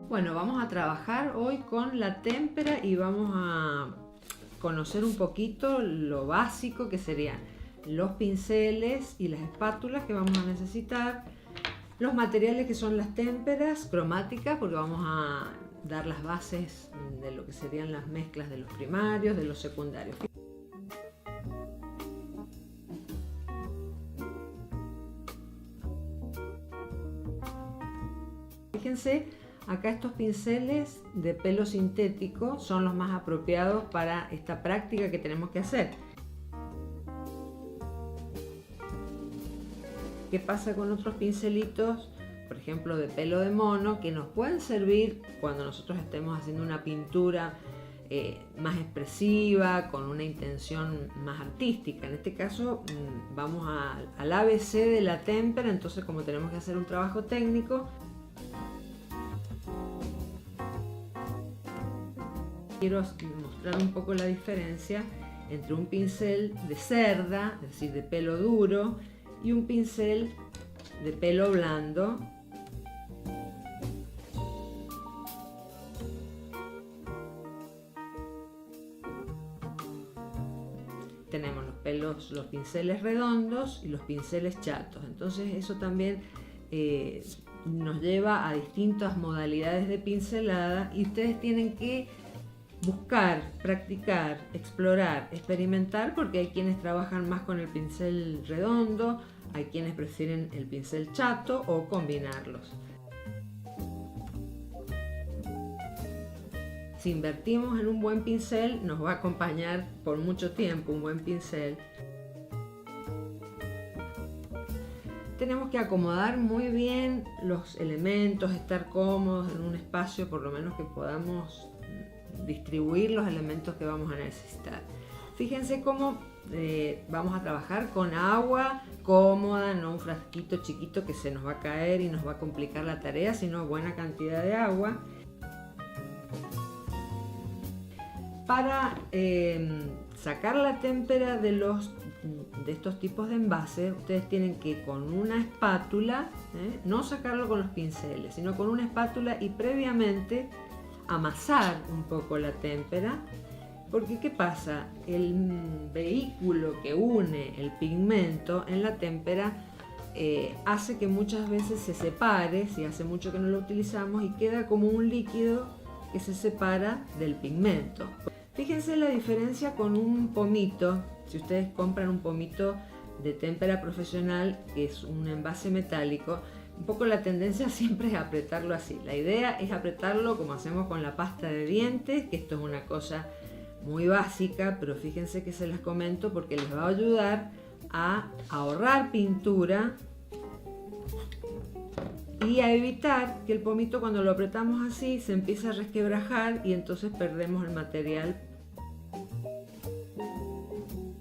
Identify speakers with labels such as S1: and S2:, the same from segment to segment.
S1: Bueno, vamos a trabajar hoy con la témpera y vamos a conocer un poquito lo básico que serían los pinceles y las espátulas que vamos a necesitar, los materiales que son las témperas cromáticas, porque vamos a dar las bases de lo que serían las mezclas de los primarios, de los secundarios. Fíjense, acá estos pinceles de pelo sintético son los más apropiados para esta práctica que tenemos que hacer. ¿Qué pasa con otros pincelitos, por ejemplo de pelo de mono, que nos pueden servir cuando nosotros estemos haciendo una pintura más expresiva, con una intención más artística? En este caso vamos al ABC de la témpera, entonces como tenemos que hacer un trabajo técnico, quiero mostrar un poco la diferencia entre un pincel de cerda, es decir, de pelo duro, y un pincel de pelo blando. Tenemos los pinceles redondos y los pinceles chatos, entonces eso también nos lleva a distintas modalidades de pincelada y ustedes tienen que buscar, practicar, explorar, experimentar, porque hay quienes trabajan más con el pincel redondo, hay quienes prefieren el pincel chato o combinarlos. Si invertimos en un buen pincel, nos va a acompañar por mucho tiempo un buen pincel. Tenemos que acomodar muy bien los elementos, estar cómodos en un espacio, por lo menos que podamos distribuir los elementos que vamos a necesitar. Fíjense cómo vamos a trabajar con agua cómoda, no un frasquito chiquito que se nos va a caer y nos va a complicar la tarea, sino buena cantidad de agua. Para sacar la témpera de estos tipos de envases, ustedes tienen que con una espátula, no sacarlo con los pinceles, sino con una espátula y previamente amasar un poco la témpera, porque ¿qué pasa? El vehículo que une el pigmento en la témpera hace que muchas veces se separe, si hace mucho que no lo utilizamos, y queda como un líquido que se separa del pigmento. Fíjense la diferencia con un pomito. Si ustedes compran un pomito de témpera profesional, que es un envase metálico, un poco la tendencia siempre es apretarlo así. La idea es apretarlo como hacemos con la pasta de dientes, que esto es una cosa muy básica, pero fíjense que se las comento porque les va a ayudar a ahorrar pintura y a evitar que el pomito, cuando lo apretamos así, se empiece a resquebrajar y entonces perdemos el material.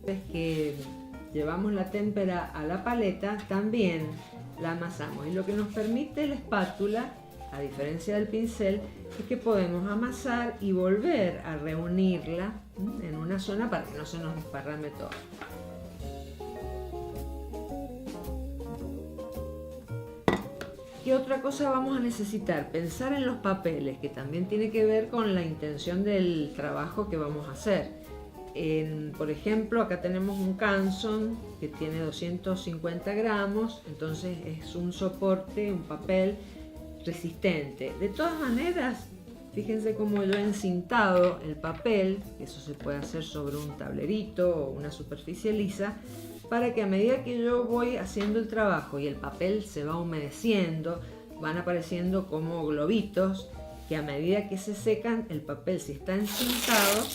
S1: Es que llevamos la témpera a la paleta, también la amasamos, y lo que nos permite la espátula, a diferencia del pincel, es que podemos amasar y volver a reunirla en una zona para que no se nos desparrame todo. ¿Qué otra cosa vamos a necesitar? Pensar en los papeles, que también tiene que ver con la intención del trabajo que vamos a hacer. Por ejemplo, acá tenemos un Canson que tiene 250 gramos, entonces es un soporte, un papel resistente. De todas maneras, fíjense cómo yo he encintado el papel, eso se puede hacer sobre un tablerito o una superficie lisa, para que a medida que yo voy haciendo el trabajo y el papel se va humedeciendo, van apareciendo como globitos que a medida que se secan, el papel, si está encintado,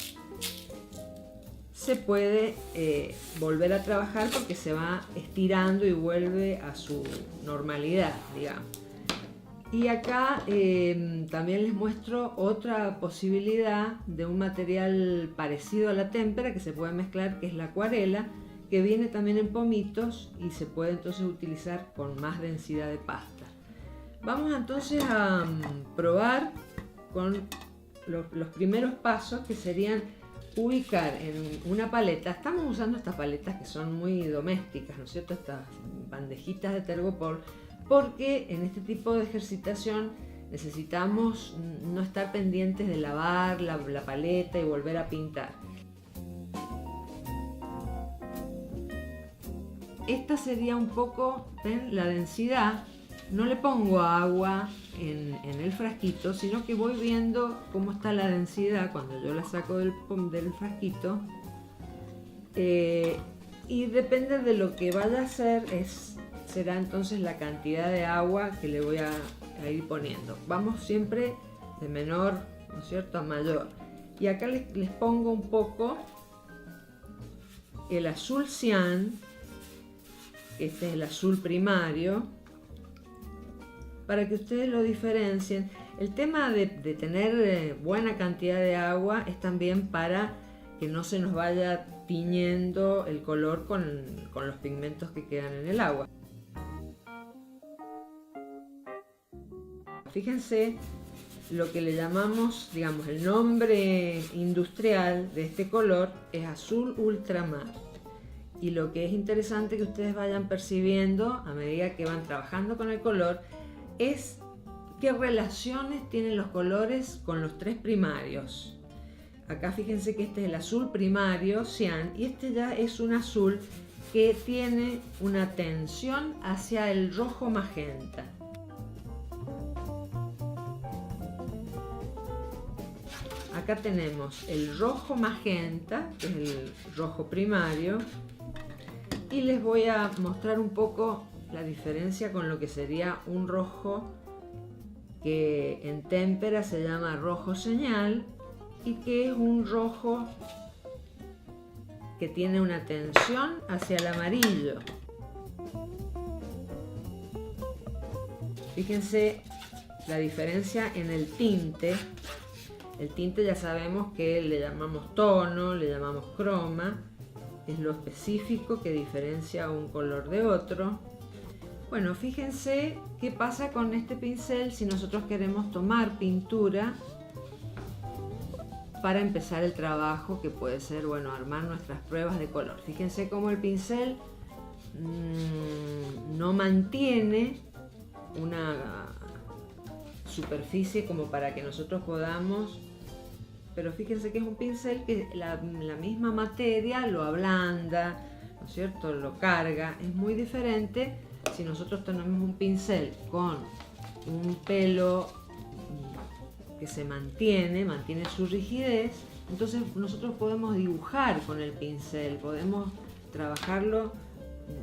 S1: se puede volver a trabajar porque se va estirando y vuelve a su normalidad, digamos. Y acá también les muestro otra posibilidad de un material parecido a la témpera que se puede mezclar, que es la acuarela, que viene también en pomitos y se puede entonces utilizar con más densidad de pasta. Vamos entonces a probar con los primeros pasos, que serían ubicar en una paleta. Estamos usando estas paletas que son muy domésticas, ¿no es cierto? Estas bandejitas de Tergopol, porque en este tipo de ejercitación necesitamos no estar pendientes de lavar la paleta y volver a pintar. Esta sería un poco, ¿ven?, la densidad. No le pongo agua en el frasquito, sino que voy viendo cómo está la densidad cuando yo la saco del frasquito. Y depende de lo que vaya a hacer, será entonces la cantidad de agua que le voy a ir poniendo. Vamos siempre de menor, ¿no es cierto?, a mayor. Y acá les pongo un poco el azul cian. Este es el azul primario, para que ustedes lo diferencien. El tema de tener buena cantidad de agua es también para que no se nos vaya tiñendo el color con los pigmentos que quedan en el agua. Fíjense lo que le llamamos, digamos, el nombre industrial de este color es azul ultramar. Y lo que es interesante que ustedes vayan percibiendo a medida que van trabajando con el color es qué relaciones tienen los colores con los tres primarios. Acá fíjense que este es el azul primario, cian, y este ya es un azul que tiene una tensión hacia el rojo magenta. Acá tenemos el rojo magenta, que es el rojo primario, y les voy a mostrar un poco la diferencia con lo que sería un rojo que en témpera se llama rojo señal y que es un rojo que tiene una tensión hacia el amarillo. Fíjense la diferencia en el tinte. El tinte ya sabemos que le llamamos tono, le llamamos croma. Es lo específico que diferencia un color de otro. Bueno, fíjense qué pasa con este pincel si nosotros queremos tomar pintura para empezar el trabajo, que puede ser, bueno, armar nuestras pruebas de color. Fíjense cómo el pincel no mantiene una superficie como para que nosotros podamos. Pero fíjense que es un pincel que la misma materia lo ablanda, ¿no es cierto?, lo carga. Es muy diferente si nosotros tenemos un pincel con un pelo que se mantiene su rigidez. Entonces nosotros podemos dibujar con el pincel, podemos trabajarlo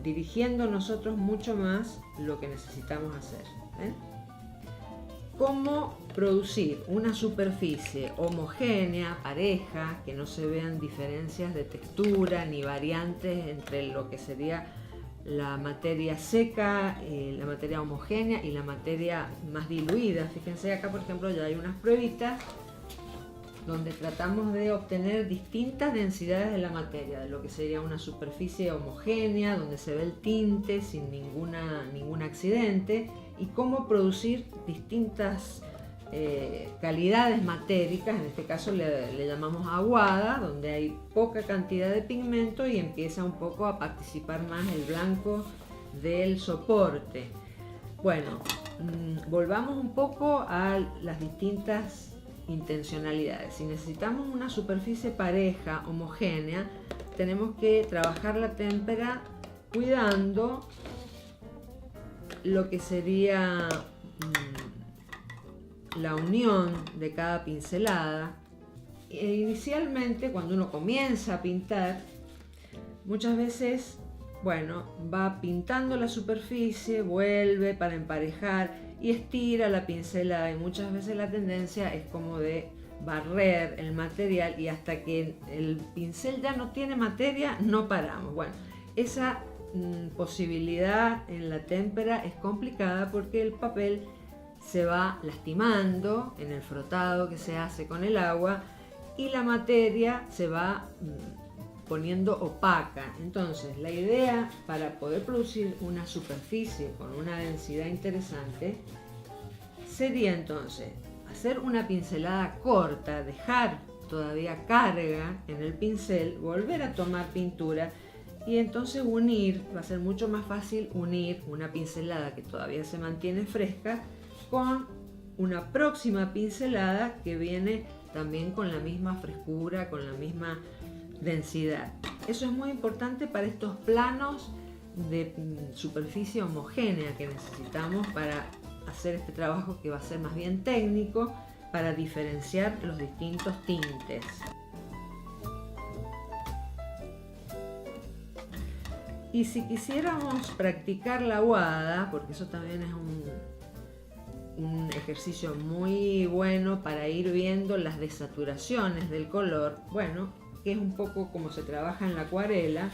S1: dirigiendo nosotros mucho más lo que necesitamos hacer. ¿Cómo producir una superficie homogénea, pareja, que no se vean diferencias de textura ni variantes entre lo que sería la materia seca, la materia homogénea y la materia más diluida? Fíjense acá, por ejemplo, ya hay unas pruebitas donde tratamos de obtener distintas densidades de la materia, de lo que sería una superficie homogénea, donde se ve el tinte sin ningún accidente, y cómo producir distintas calidades matéricas. En este caso le llamamos aguada, donde hay poca cantidad de pigmento y empieza un poco a participar más el blanco del soporte. Bueno, volvamos un poco a las distintas intencionalidades. Si necesitamos una superficie pareja, homogénea, tenemos que trabajar la témpera cuidando lo que sería la unión de cada pincelada. Inicialmente, cuando uno comienza a pintar, muchas veces, bueno, va pintando la superficie, vuelve para emparejar y estira la pincelada, y muchas veces la tendencia es como de barrer el material, y hasta que el pincel ya no tiene materia no paramos. Bueno, esa posibilidad en la témpera es complicada porque el papel se va lastimando en el frotado que se hace con el agua y la materia se va poniendo opaca. Entonces, la idea para poder producir una superficie con una densidad interesante sería entonces hacer una pincelada corta, dejar todavía carga en el pincel, volver a tomar pintura y entonces unir. Va a ser mucho más fácil unir una pincelada que todavía se mantiene fresca con una próxima pincelada que viene también con la misma frescura, con la misma densidad. Eso es muy importante para estos planos de superficie homogénea que necesitamos para hacer este trabajo, que va a ser más bien técnico, para diferenciar los distintos tintes. Y si quisiéramos practicar la aguada, porque eso también es un ejercicio muy bueno para ir viendo las desaturaciones del color, bueno, que es un poco como se trabaja en la acuarela.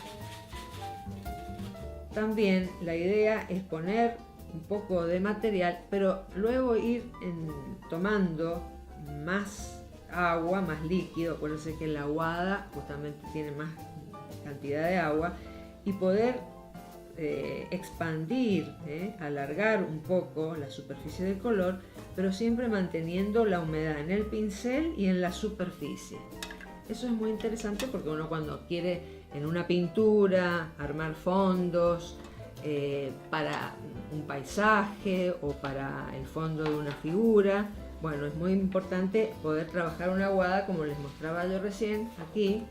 S1: También la idea es poner un poco de material, pero luego ir tomando más agua, más líquido. Acuérdense que la aguada justamente tiene más cantidad de agua, y poder expandir, alargar un poco la superficie del color, pero siempre manteniendo la humedad en el pincel y en la superficie. Eso es muy interesante porque uno, cuando quiere en una pintura armar fondos para un paisaje o para el fondo de una figura, bueno, es muy importante poder trabajar una aguada como les mostraba yo recién aquí,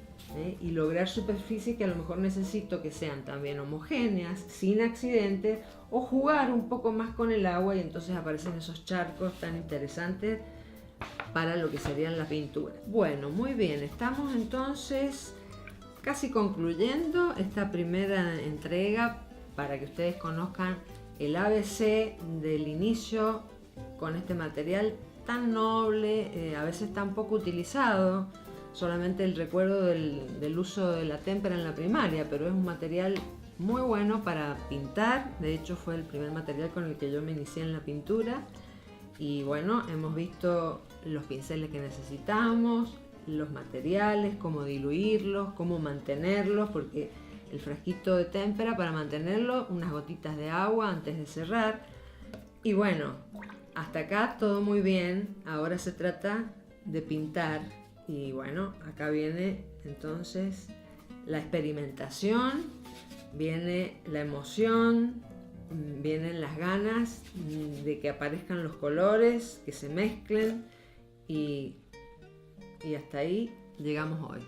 S1: y lograr superficies que a lo mejor necesito que sean también homogéneas, sin accidentes, o jugar un poco más con el agua, y entonces aparecen esos charcos tan interesantes para lo que serían las pinturas. Bueno, muy bien, estamos entonces casi concluyendo esta primera entrega para que ustedes conozcan el ABC del inicio con este material tan noble, a veces tan poco utilizado. Solamente el recuerdo del uso de la témpera en la primaria, pero es un material muy bueno para pintar. De hecho, fue el primer material con el que yo me inicié en la pintura. Y bueno, hemos visto los pinceles que necesitamos, los materiales, cómo diluirlos, cómo mantenerlos, porque el frasquito de témpera, para mantenerlo, unas gotitas de agua antes de cerrar. Y bueno, hasta acá todo muy bien. Ahora se trata de pintar. Y bueno, acá viene entonces la experimentación, viene la emoción, vienen las ganas de que aparezcan los colores, que se mezclen, y hasta ahí llegamos hoy.